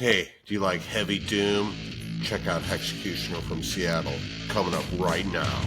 Hey, do you like heavy doom? Check out Hexecutioner from Seattle, coming up right now.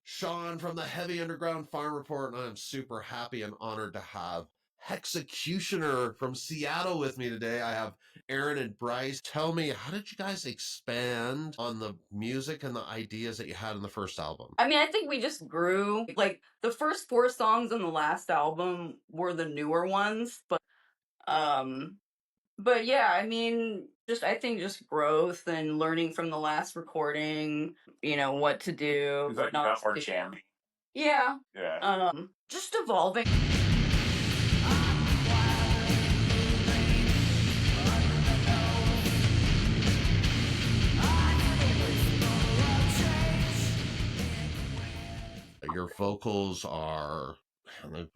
Sean from the Heavy Underground Farm Report, and I'm super happy and honored to have Hexecutioner from Seattle with me today. I have Erin and Bryce. Tell me, how did you guys expand on the music and the ideas that you had in the first album? I mean, I think we just grew. Like, the first 4 songs on the last album were the newer ones, um but yeah, I mean, I think just growth and learning from the last recording, what to do, It's like not not to more do. jammy. Yeah. Yeah. Just evolving. Your vocals are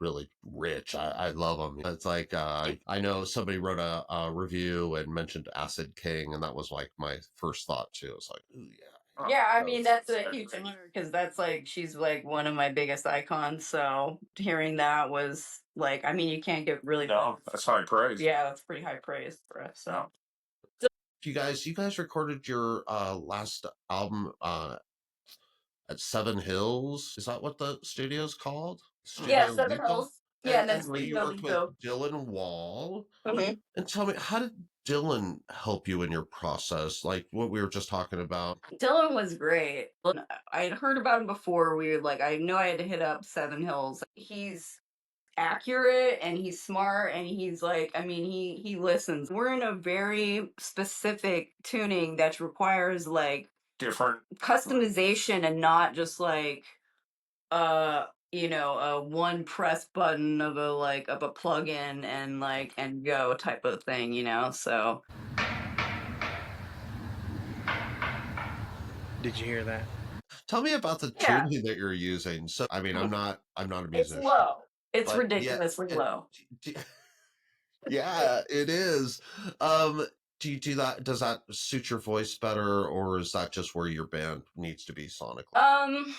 really rich. I love them. It's like I know somebody wrote a review and mentioned Acid King, and that was like my first thought too. It's like, ooh, yeah. Oh, Yeah, I that mean, was- that's a that's huge great. honor because that's like she's like one of my biggest icons. So hearing that was like, I mean, you can't get really. No, that's high praise. Yeah, that's pretty high praise for us. So. You guys recorded your last album at Seven Hills. Is that what the studio's called? Yeah, Studio Seven Lethal? Hills. Yeah, and then And you Studio worked with Lethal. Dylan Wall. Mhm. And tell me, how did Dylan help you in your process? Like what we were just talking about. Dylan was great. I had heard about him before. I know I had to hit up Seven Hills. He's accurate and he's smart and he's like, I mean, he listens. We're in a very specific tuning that requires like Different. customization and not just like a one press button of a plug-in and go type of thing. So Did you hear that? Tell me about the yeah, tuning that you're using. So, I mean, I'm not a it's musician, low. It's but yeah, ridiculously low. yeah, it is. Do you do that? Does that suit your voice better, or is that just where your band needs to be sonically?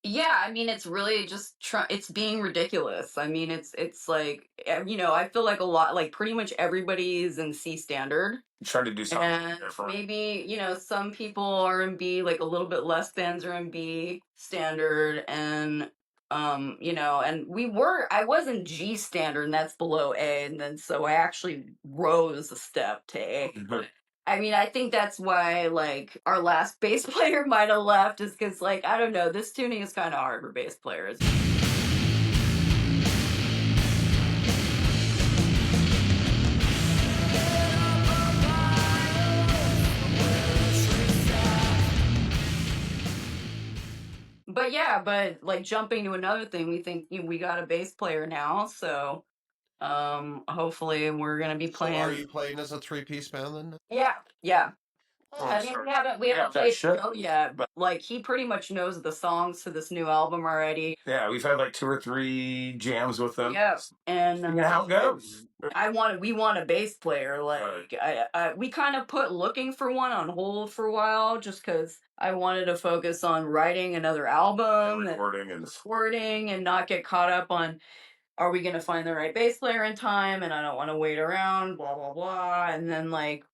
Yeah, I mean, it's really just it's being ridiculous. I mean, it's like I feel like a lot, like pretty much everybody is in C standard, Trying to do something and different. maybe some people are in B, like a little bit less bands are in B standard, and and I was in G standard, and that's below A, and then so I actually rose a step to A. Mhm. I mean, I think that's why, like, our last bass player might have left, is because, like, I don't know, this tuning is kind of hard for bass players. But yeah, like jumping to another thing, we think we got a bass player now, so hopefully we're gonna be So, are playing. you playing as a three-piece band then? Yeah, yeah. Oh, I mean, we haven't that played shit. show yet, but like he pretty much knows the songs to this new album already. Yeah, we've had like 2 or 3 jams with them. Yeah, and You know how it goes. we want a bass player. Like we kind of put looking for one on hold for a while, just because I wanted to focus on writing another album And recording and not get caught up on, are we gonna find the right bass player in time? And I don't want to wait around, blah blah blah, and then like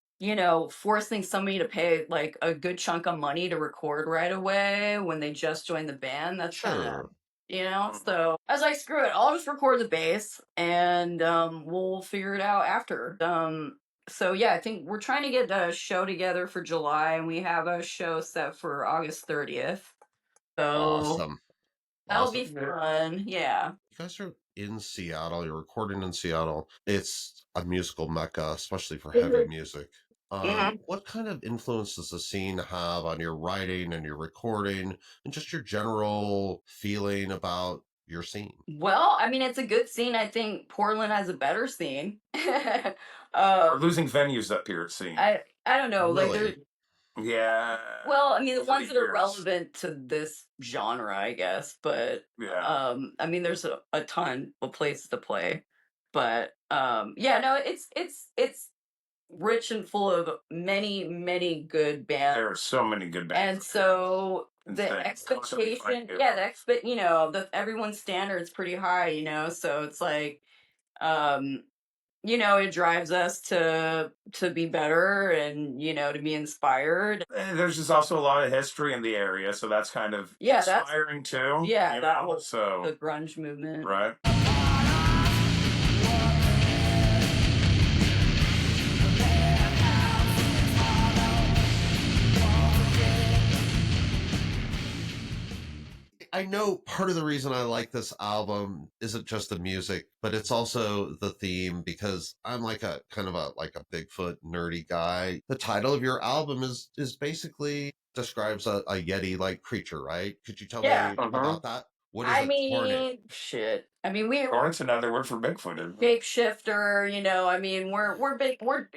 forcing somebody to pay like a good chunk of money to record right away when they just joined the band. That's kind of Sure. so I was like, screw it, I'll just record the bass and we'll figure it out after. So yeah, I think we're trying to get a show together for July, and we have a show set for August 30th. So Awesome. that'll be Awesome. fun. Yeah. You guys are in Seattle. You're recording in Seattle. It's a musical mecca, especially for heavy music. Mhm. What kind of influence does the scene have on your writing and your recording and just your general feeling about your scene? Well, I mean, it's a good scene. I think Portland has a better scene. We're losing venues up here, it seems. I don't know. Like, Really? Yeah. well, I mean, the Over ones the that are years. relevant to this genre, I guess. But Yeah. I mean, there's a ton of places to play. But yeah, no, it's rich and full of many, many good bands. There are so many good bands. And so the Insane. expectation, everyone's standard's pretty high, you know, so it's like, you know, it drives us to be better and, you know, to be inspired. And there's just also a lot of history in the area, so that's kind of inspiring too. Yeah, that whole so the grunge movement. right. I know part of the reason I like this album isn't just the music, but it's also the theme, because I'm like a kind of a Bigfoot nerdy guy. The title of your album is basically describes a Yeti-like creature, right? Could you tell me about that? What is I it? mean, Tornit? shit. I mean, Tornit's another word for Bigfoot, isn't it? Shapeshifter, you know, I mean, we're big, we're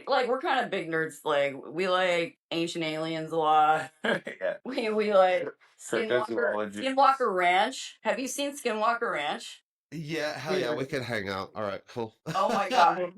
kind of big nerds. Like, we like ancient aliens a lot. Yeah. We like Skinwalker Ranch. Have you seen Skinwalker Ranch? Yeah, hell yeah, we could hang out. All right, cool. Oh my god.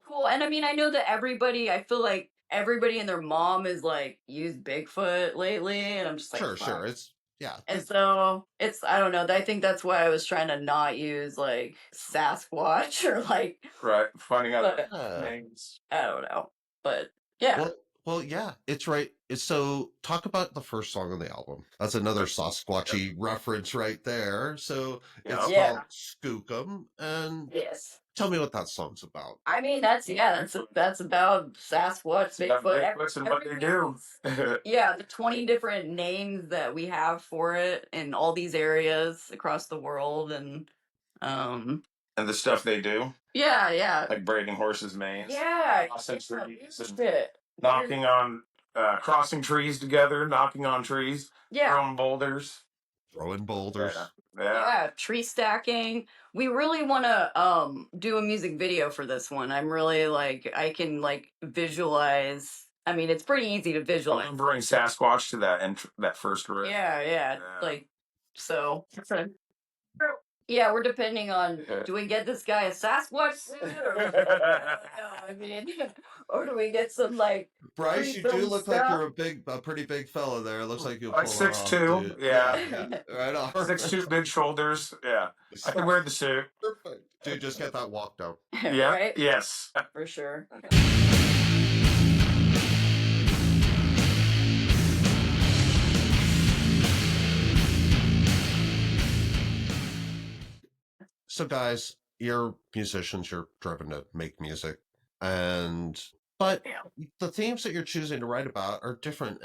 Cool. And I mean, I know that I feel like everybody and their mom is like used Bigfoot lately, and I'm just like, Sure, fuck. it's yeah. And so it's, I don't know. I think that's why I was trying to not use like Sasquatch or like right, finding out names. I don't know, but yeah. Well, yeah, it's right. So talk about the first song on the album. That's another Sasquatchy reference right there. So it's called Skookum, and tell me what that song's about. I mean, that's about Sasquatch, Bigfoot, and what they do. Yeah, the 20 different names that we have for it in all these areas across the world, and the stuff they do. Yeah. Like braiding horses' manes. Yeah. Knocking on, crossing trees together, knocking on trees. Yeah. Throwing boulders. Yeah, tree stacking. We really want to do a music video for this one. I'm really like, I can like visualize. I mean, it's pretty easy to visualize. I'm bringing Sasquatch to that first riff. Yeah. Like, so. Yeah, we're depending on, do we get this guy a Sasquatch suit? Or do we get some like... Bryce, you do look like you're a pretty big fella there. It looks like you'll pull it off. 6'2", yeah. Right on. 6'2", big shoulders, yeah. I can wear the suit. Perfect. Dude, just get that walk down. Yeah, right? Yes. For sure. So guys, you're musicians, you're driven to make music, but the themes that you're choosing to write about are different.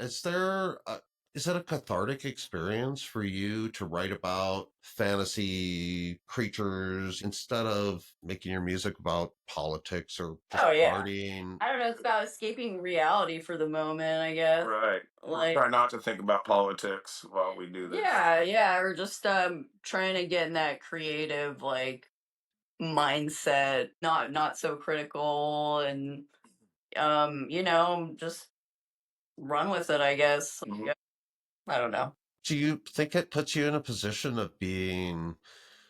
Is it a cathartic experience for you to write about fantasy creatures instead of making your music about politics or just partying? I don't know, it's about escaping reality for the moment, I guess. Right. Like, try not to think about politics while we do this. Yeah, or just trying to get in that creative like mindset, not so critical, and you know, just run with it, I guess. Mm-hmm. I don't know. Do you think it puts you in a position of being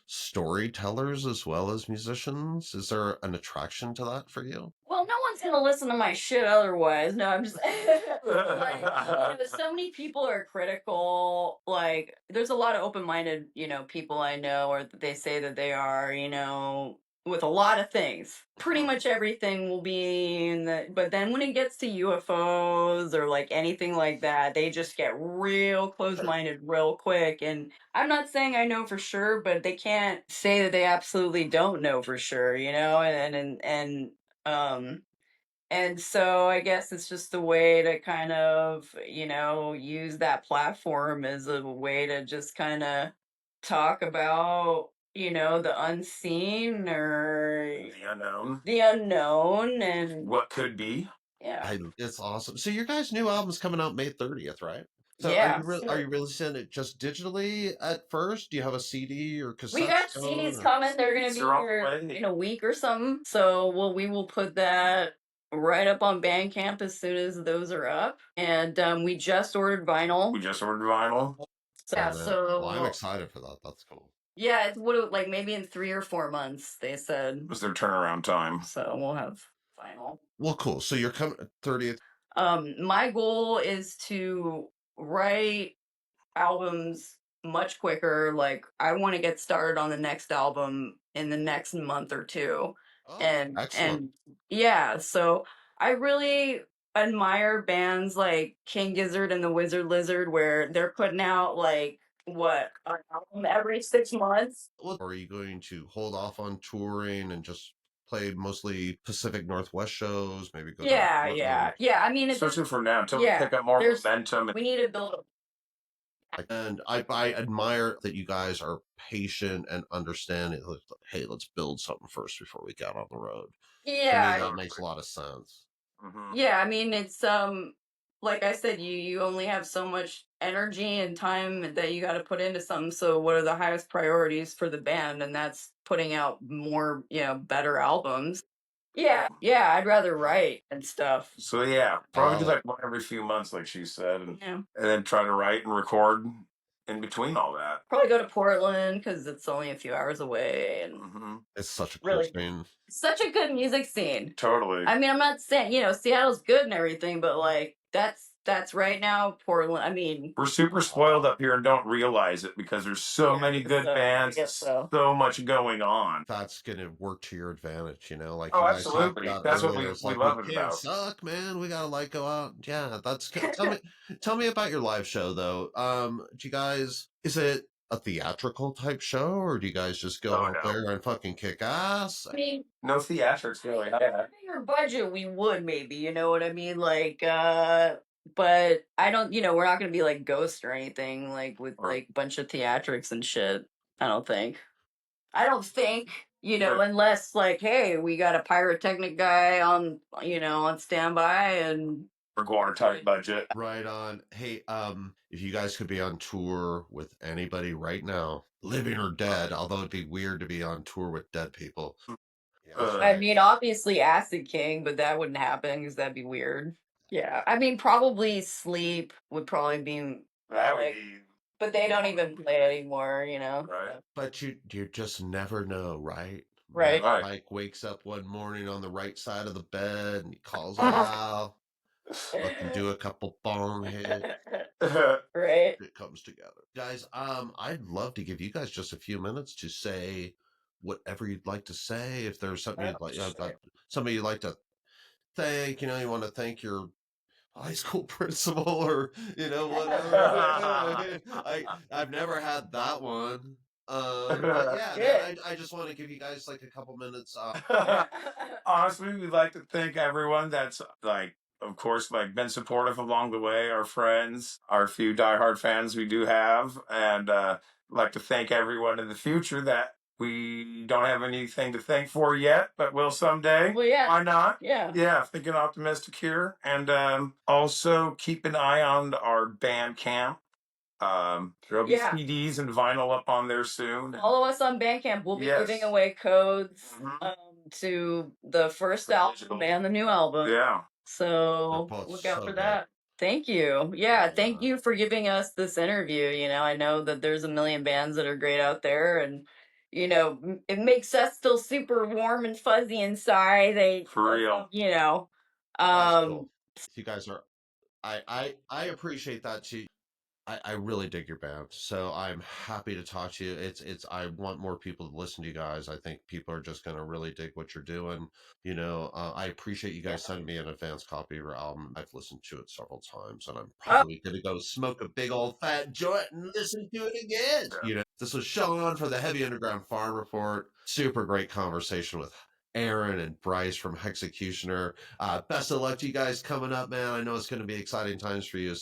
storytellers as well as musicians? Is there an attraction to that for you? Well, no one's gonna listen to my shit otherwise. No, I'm just like, so many people are critical. Like, there's a lot of open-minded, you know, people I know, or they say that they are, you know, with a lot of things. Pretty much everything will be in the, but then when it gets to UFOs or like anything like that, they just get real close-minded real quick. And I'm not saying I know for sure, but they can't say that they absolutely don't know for sure, you know? And so I guess it's just a way to kind of, you know, use that platform as a way to just kind of talk about, you know, the unseen or the unknown and what could be. Yeah, it's awesome. So your guys' new album's coming out May 30th, right? So are you releasing it just digitally at first? Do you have a CD or cassette? We got CDs coming. They're gonna be here in a week or something. So we will put that right up on Bandcamp as soon as those are up. And we just ordered vinyl. So, well, I'm excited for that. That's cool. Yeah, it's like maybe in 3 or 4 months, they said. Was their turnaround time. So we'll have final. Well, cool. So you're coming 30th. My goal is to write albums much quicker. Like, I want to get started on the next album in the next month or 2. Oh, and excellent. yeah, so I really admire bands like King Gizzard and the Wizard Lizard, where they're putting out like an album every 6 months. Or are you going to hold off on touring and just play mostly Pacific Northwest shows? Maybe go Yeah, down yeah. I mean, especially for now, until we pick up more momentum. We need to build and I admire that you guys are patient and understanding. Hey, let's build something first before we get on the road. Yeah, to me, that makes a lot of sense. Yeah, I mean, it's like I said, you only have so much energy and time that you got to put into something. So what are the highest priorities for the band? And that's putting out more, better albums. Yeah, I'd rather write and stuff. So yeah, probably do like one every few months, like she said, and then try to write and record in between all that. Probably go to Portland because it's only a few hours away, and it's such a cool scene. Such a good music scene. Totally. I mean, I'm not saying Seattle's good and everything, but like that's right now Portland. I mean, we're super spoiled up here and don't realize it because there's so many good bands, so much going on. That's gonna work to your advantage, like. Oh, absolutely. That's what we love it about. Suck, man. We gotta like go out. Yeah, that's. Tell me about your live show though. Do you guys? Is it a theatrical type show, or do you guys just go out there and fucking kick ass? I mean, no theatrics really. Yeah. Bigger budget, we would maybe. You know what I mean? Like, but I don't. We're not gonna be like Ghost or anything like with like a bunch of theatrics and shit. I don't think. Unless like, hey, we got a pyrotechnic guy on standby and we're going tight budget. Right on. Hey, if you guys could be on tour with anybody right now, living or dead, although it'd be weird to be on tour with dead people. I mean, obviously Acid King, but that wouldn't happen because that'd be weird. Yeah, I mean, probably Sleep would probably be. That would be. But they don't even play anymore, Right. But you just never know, right? Right. Mike wakes up one morning on the right side of the bed and he calls out. Let them do a couple bong hits. Right. It comes together. Guys, I'd love to give you guys just a few minutes to say whatever you'd like to say. If there's something you'd like, somebody you'd like to thank, you want to thank your high school principal or, whatever. I've never had that one. But yeah, I just want to give you guys like a couple minutes. Honestly, we'd like to thank everyone that's like, of course, like been supportive along the way, our friends, our few diehard fans we do have, and like to thank everyone in the future that we don't have anything to thank for yet, but will someday. Well, yeah. Why not? Yeah. Yeah, thinking optimistic here. And also keep an eye on our Bandcamp. There'll be CDs and vinyl up on there soon. Follow us on Bandcamp. We'll be giving away codes to the first album and the new album. Yeah. So look out for that. Thank you. Yeah, thank you for giving us this interview. I know that there's a million bands that are great out there, and it makes us feel super warm and fuzzy inside. For real. Cool. You guys are. I appreciate that too. I really dig your band, so I'm happy to talk to you. It's I want more people to listen to you guys. I think people are just gonna really dig what you're doing. I appreciate you guys sending me an advanced copy of your album. I've listened to it several times, and I'm probably gonna go smoke a big old fat joint and listen to it again. This was Sean for the Heavy Underground Farm Report. Super great conversation with Erin and Bryce from Hexecutioner. Best of luck to you guys coming up, man. I know it's going to be exciting times for you.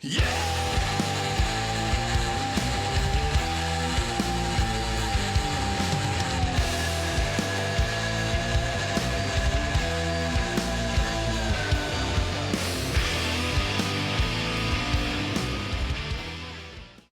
Yeah!